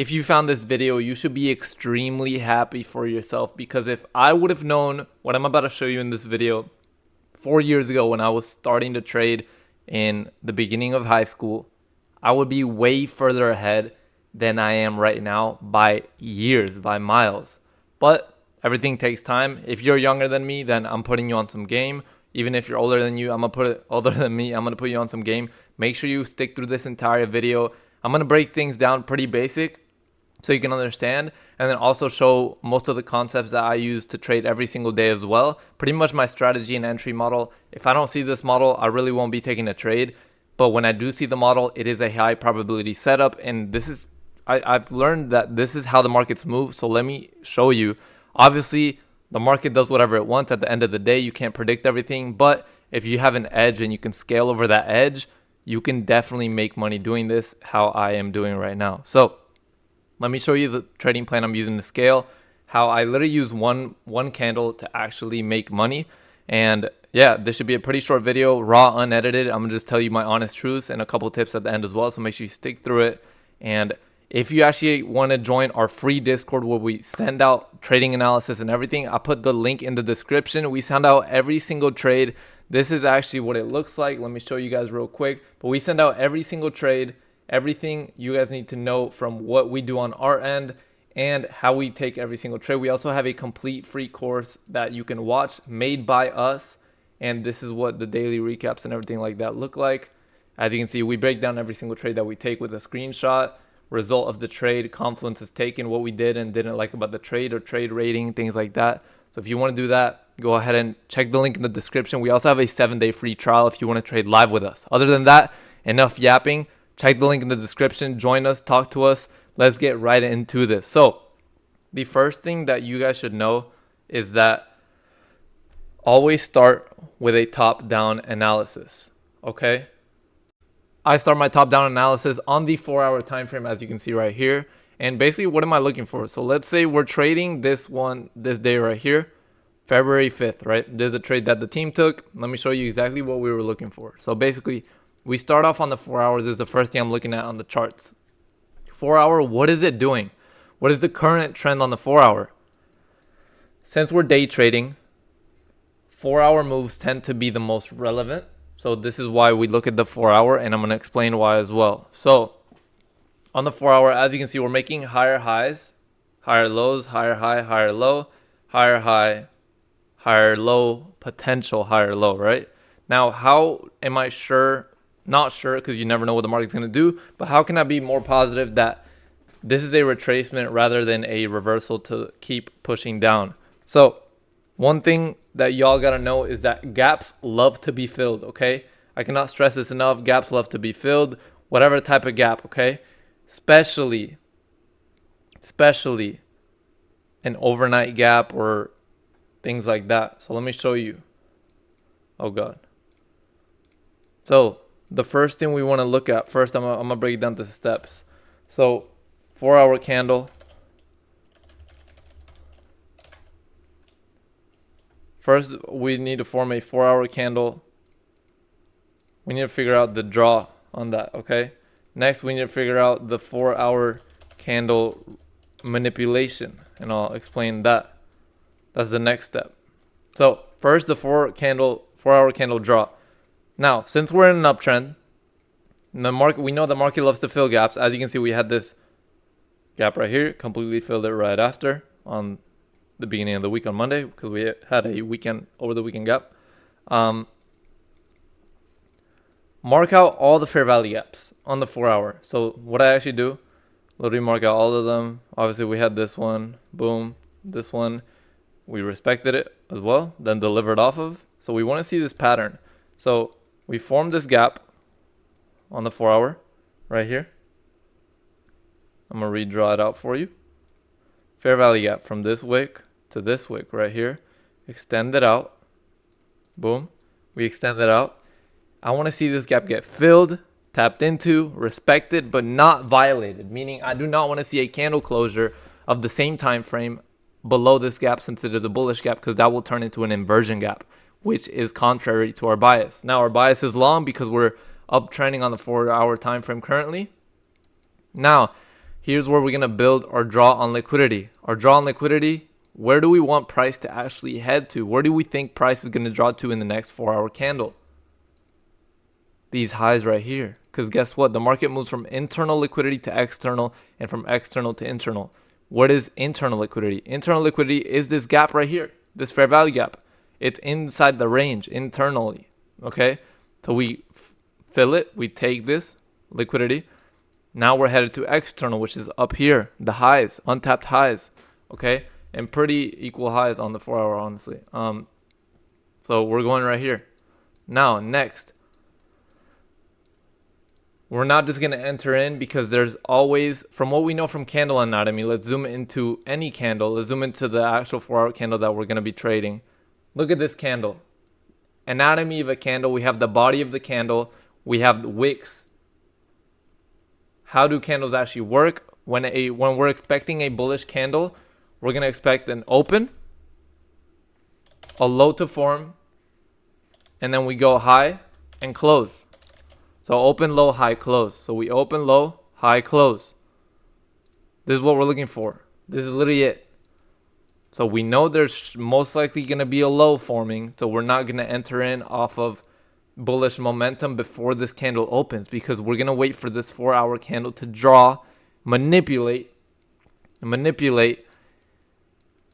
If you found this video, you should be extremely happy for yourself, because if I would have known what I'm about to show you in this video 4 years ago when I was starting to trade in the beginning of high school, I would be way further ahead than I am right now by years, by miles. But everything takes time. If you're younger than me, then I'm putting you on some game. Even if you're older than you, I'm gonna put you on some game. Make sure you stick through this entire video. I'm gonna break things down pretty basic so you can understand, and then also show most of the concepts that I use to trade every single day as well. Pretty much my strategy and entry model. If I don't see this model, I really won't be taking a trade. But when I do see the model, it is a high probability setup, and I've learned that this is how the markets move. So let me show you. Obviously, the market does whatever it wants. At the end of the day, you can't predict everything, but if you have an edge and you can scale over that edge, you can definitely make money doing this, how I am doing right now. So let me show you the trading plan I'm using to scale, how I literally use one candle to actually make money. And yeah, this should be a pretty short video, raw, unedited. I'm gonna just tell you my honest truths and a couple tips at the end as well. So make sure you stick through it. And if you actually want to join our free Discord where we send out trading analysis and everything, I put the link in the description. We send out every single trade. This is actually what it looks like. Let me show you guys real quick. But we send out every single trade, everything you guys need to know from what we do on our end and how we take every single trade. We also have a complete free course that you can watch, made by us. And this is what the daily recaps and everything like that look like. As you can see, we break down every single trade that we take with a screenshot, result of the trade, confluence is taken, what we did and didn't like about the trade, or trade rating, things like that. So if you want to do that, go ahead and check the link in the description. We also have a 7-day free trial if you want to trade live with us. Other than that, enough yapping. Check the link in the description. Join us, talk to us. Let's get right into this. So the first thing that you guys should know is that always start with a top-down analysis, okay? I start my top-down analysis on the 4-hour time frame, as you can see right here. And basically, what am I looking for? So let's say we're trading this day right here, February 5th, right? There's a trade that the team took. Let me show you exactly what we were looking for. So basically, we start off on the 4 hours. This is the first thing I'm looking at on the charts. 4 hour, what is it doing? What is the current trend on the 4 hour? Since we're day trading, 4 hour moves tend to be the most relevant. So this is why we look at the 4 hour, and I'm going to explain why as well. So on the 4 hour, as you can see, we're making higher highs, higher lows, higher high, higher low, higher high, higher low, potential higher low, right? Now, how am I sure? Not sure, because you never know what the market's going to do, but how can I be more positive that this is a retracement rather than a reversal to keep pushing down? So one thing that y'all got to know is that gaps love to be filled, okay? I cannot stress this enough. Gaps love to be filled, whatever type of gap, okay? Especially an overnight gap or things like that. So let me show you. Oh God. So the first thing we want to look at first, I'm gonna break it down to steps. So 4 hour candle. First, we need to form a 4 hour candle. We need to figure out the draw on that, okay? Next, we need to figure out the 4 hour candle manipulation, and I'll explain that. That's the next step. So first, the 4 hour candle draw. Now, since we're in an uptrend, the market, we know the market loves to fill gaps. As you can see, we had this gap right here, completely filled it right after on the beginning of the week on Monday, because we had a over the weekend gap. Mark out all the fair value gaps on the 4 hour. So what I actually do, literally mark out all of them. Obviously, we had this one, boom, this one. We respected it as well, then delivered off of. So we want to see this pattern. So we formed this gap on the 4 hour right here. I'm going to redraw it out for you. Fair value gap from this wick to this wick right here. Extend it out. Boom. We extend it out. I want to see this gap get filled, tapped into, respected, but not violated. Meaning I do not want to see a candle closure of the same time frame below this gap, since it is a bullish gap, because that will turn into an inversion gap, which is contrary to our bias. Now, our bias is long because we're uptrending on the 4 hour time frame currently. Now, here's where we're going to build our draw on liquidity. Our draw on liquidity, where do we want price to actually head to? Where do we think price is going to draw to in the next 4-hour candle? These highs right here. Because guess what? The market moves from internal liquidity to external and from external to internal. What is internal liquidity? Internal liquidity is this gap right here, this fair value gap. It's inside the range internally, okay? So we fill it, we take this liquidity. Now we're headed to external, which is up here, the highs, untapped highs, okay? And pretty equal highs on the 4-hour, honestly. So we're going right here. Now, next, we're not just going to enter in because there's always, from what we know from candle anatomy, let's zoom into any candle. Let's zoom into the actual 4-hour candle that we're going to be trading. Look at this candle. Anatomy of a candle. We have the body of the candle. We have the wicks. How do candles actually work? When we're expecting a bullish candle, we're going to expect an open, a low to form, and then we go high and close. So open, low, high, close. So we open, low, high, close. This is what we're looking for. This is literally it. So we know there's most likely going to be a low forming. So we're not going to enter in off of bullish momentum before this candle opens, because we're going to wait for this 4-hour candle to draw, manipulate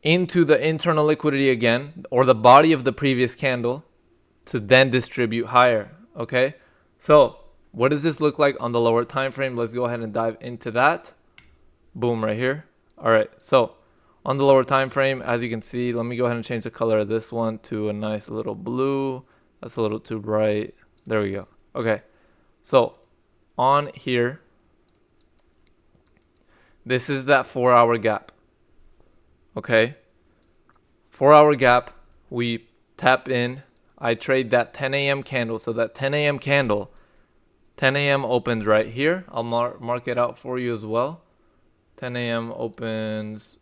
into the internal liquidity again, or the body of the previous candle, to then distribute higher. Okay, so what does this look like on the lower time frame? Let's go ahead and dive into that. Boom, right here. All right, so on the lower time frame, as you can see, let me go ahead and change the color of this one to a nice little blue. That's a little too bright. There we go. Okay, so on here, this is that 4-hour gap. Okay, 4-hour gap, we tap in. I trade that 10 a.m. candle. So that 10 a.m. candle, 10 a.m. opens right here. I'll mark it out for you as well. 10 a.m. opens.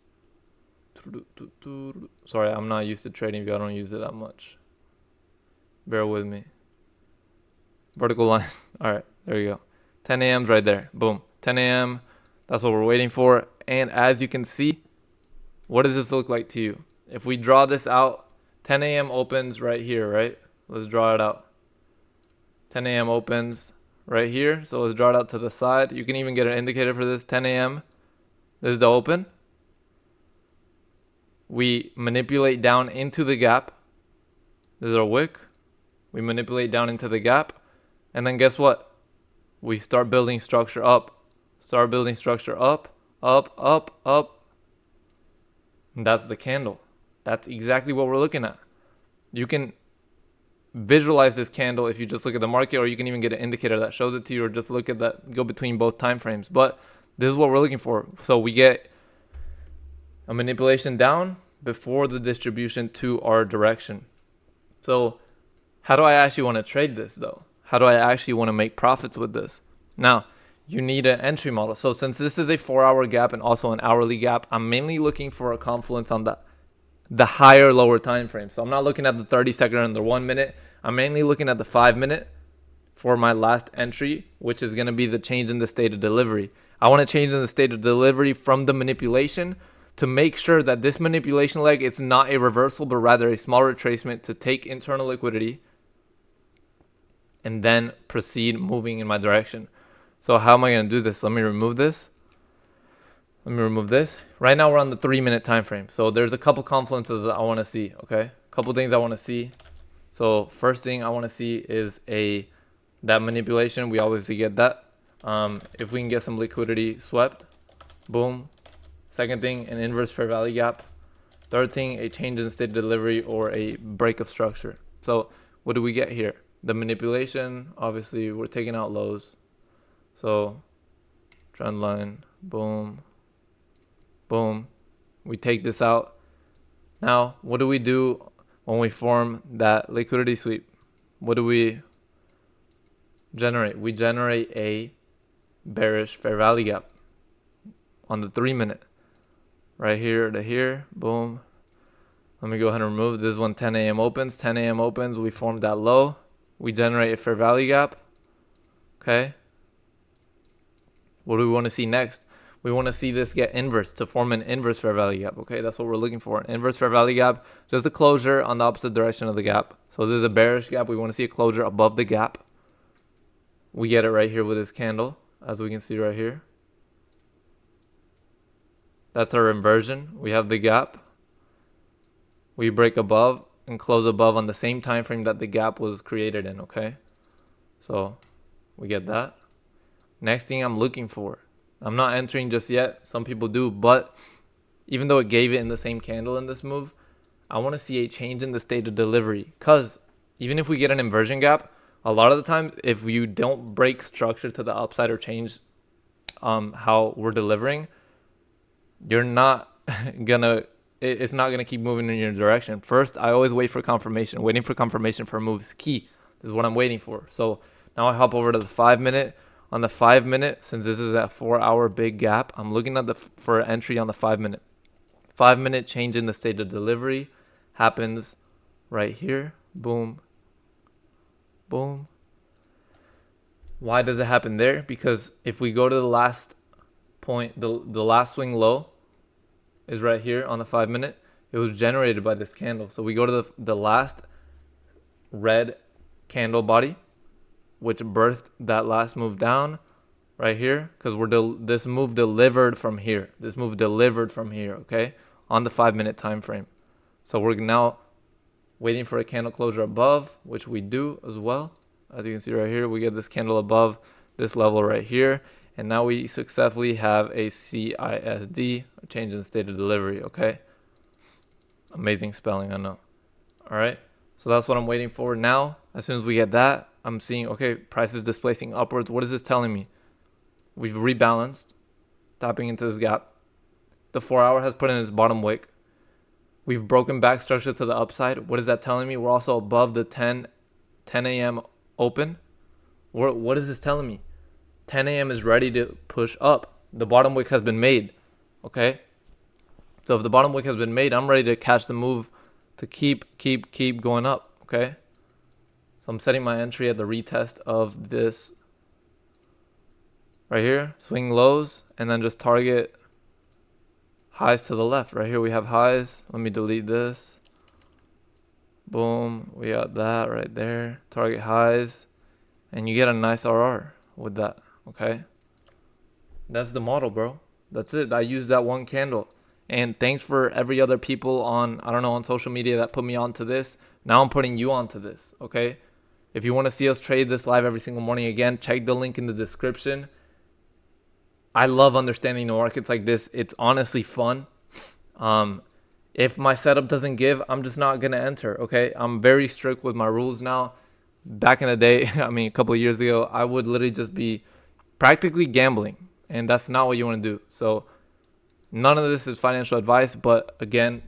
Sorry, I'm not used to trading view. I don't use it that much. Bear with me. Vertical line. All right, there you go. 10 a.m.'s right there. Boom. 10 a.m. That's what we're waiting for. And as you can see, what does this look like to you? If we draw this out, 10 a.m. opens right here, right? Let's draw it out. 10 a.m. opens right here. So let's draw it out to the side. You can even get an indicator for this. 10 a.m. This is the open. We manipulate down into the gap. This is our wick. We manipulate down into the gap. And then guess what? We start building structure up. Start building structure up, up, up, up. And that's the candle. That's exactly what we're looking at. You can visualize this candle if you just look at the market, or you can even get an indicator that shows it to you, or just look at that, go between both time frames. But this is what we're looking for. So we get a manipulation down before the distribution to our direction. So how do I actually want to trade this though? How do I actually want to make profits with this? Now, you need an entry model. So since this is a 4-hour gap and also an hourly gap, I'm mainly looking for a confluence on the higher lower time frame. So I'm not looking at the 30-second and the 1 minute. I'm mainly looking at the 5-minute for my last entry, which is going to be the change in the state of delivery. I want to change in the state of delivery from the manipulation to make sure that this manipulation leg is not a reversal, but rather a small retracement to take internal liquidity and then proceed moving in my direction. So how am I going to do this? Let me remove this. Let me remove this. Right now we're on the 3-minute time frame. So there's a couple confluences that I want to see, okay? A couple things I want to see. So first thing I want to see is that manipulation. We obviously get that. If we can get some liquidity swept, boom. Second thing, an inverse fair value gap. Third thing, a change in state of delivery or a break of structure. So what do we get here? The manipulation, obviously we're taking out lows. So trend line, boom, boom. We take this out. Now, what do we do when we form that liquidity sweep? What do we generate? We generate a bearish fair value gap on the 3-minute. Right here to here, boom. Let me go ahead and remove this one. 10 a.m. opens. 10 a.m. opens. We form that low. We generate a fair value gap. Okay. What do we want to see next? we want to see this get inverse to form an inverse fair value gap. Okay, that's what we're looking for. An inverse fair value gap, just a closure on the opposite direction of the gap. So this is a bearish gap. We want to see a closure above the gap. We get it right here with this candle, as we can see right here. That's our inversion. We have the gap. We break above and close above on the same time frame that the gap was created in, okay? So we get that. Next thing I'm looking for, I'm not entering just yet. Some people do, but even though it gave it in the same candle in this move, I want to see a change in the state of delivery. Because even if we get an inversion gap, a lot of the times, if you don't break structure to the upside or change how we're delivering, you're not gonna, it's not gonna keep moving in your direction. First, I always wait for confirmation. Waiting for confirmation for a move is key. This is what I'm waiting for. So now I hop over to the 5 minute. On the 5 minute, since this is a 4 hour big gap, I'm looking at for entry on the 5 minute. 5 minute change in the state of delivery happens right here. Boom. Boom. Why does it happen there? Because if we go to the last point, the last swing low is right here on the 5 minute. It was generated by this candle. So we go to the last red candle body, which birthed that last move down right here, because this move delivered from here. This move delivered from here, okay, on the 5 minute time frame. So we're now waiting for a candle closure above, which we do as well. As you can see right here, we get this candle above this level right here. And now we successfully have a CISD, a change in state of delivery, okay? Amazing spelling, I know. All right, so that's what I'm waiting for now. As soon as we get that, I'm seeing, okay, price is displacing upwards. What is this telling me? We've rebalanced, tapping into this gap. The 4 hour has put in its bottom wick. We've broken back structure to the upside. What is that telling me? We're also above the 10 a.m. open. What is this telling me? 10 a.m. is ready to push up. The bottom wick has been made, okay? So if the bottom wick has been made, I'm ready to catch the move to keep going up, okay? So I'm setting my entry at the retest of this right here, swing lows, and then just target highs to the left. Right here we have highs. Let me delete this. Boom, we got that right there. Target highs, and you get a nice RR with that, okay? That's the model, bro. That's it. I used that one candle. And thanks for every other people on, I don't know, on social media that put me onto this. Now I'm putting you onto this, okay? If you want to see us trade this live every single morning, again, check the link in the description. I love understanding the markets like this. It's honestly fun. If my setup doesn't give, I'm just not going to enter, okay? I'm very strict with my rules now. Back in the day, I mean, a couple of years ago, I would literally just be practically gambling. And that's not what you want to do. So none of this is financial advice. But again,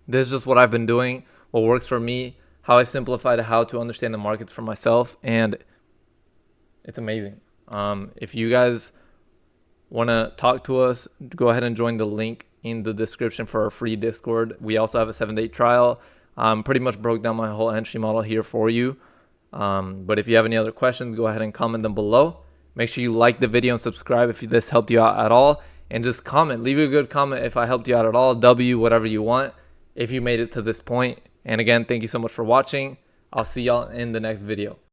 this is just what I've been doing, what works for me, how I simplified how to understand the markets for myself, and it's amazing. If you guys want to talk to us, go ahead and join the link in the description for our free Discord. We also have a 7-day trial. Pretty much broke down my whole entry model here for you. But if you have any other questions, go ahead and comment them below. Make sure you like the video and subscribe if this helped you out at all. And just comment. Leave a good comment if I helped you out at all. W, whatever you want, if you made it to this point. And again, thank you so much for watching. I'll see y'all in the next video.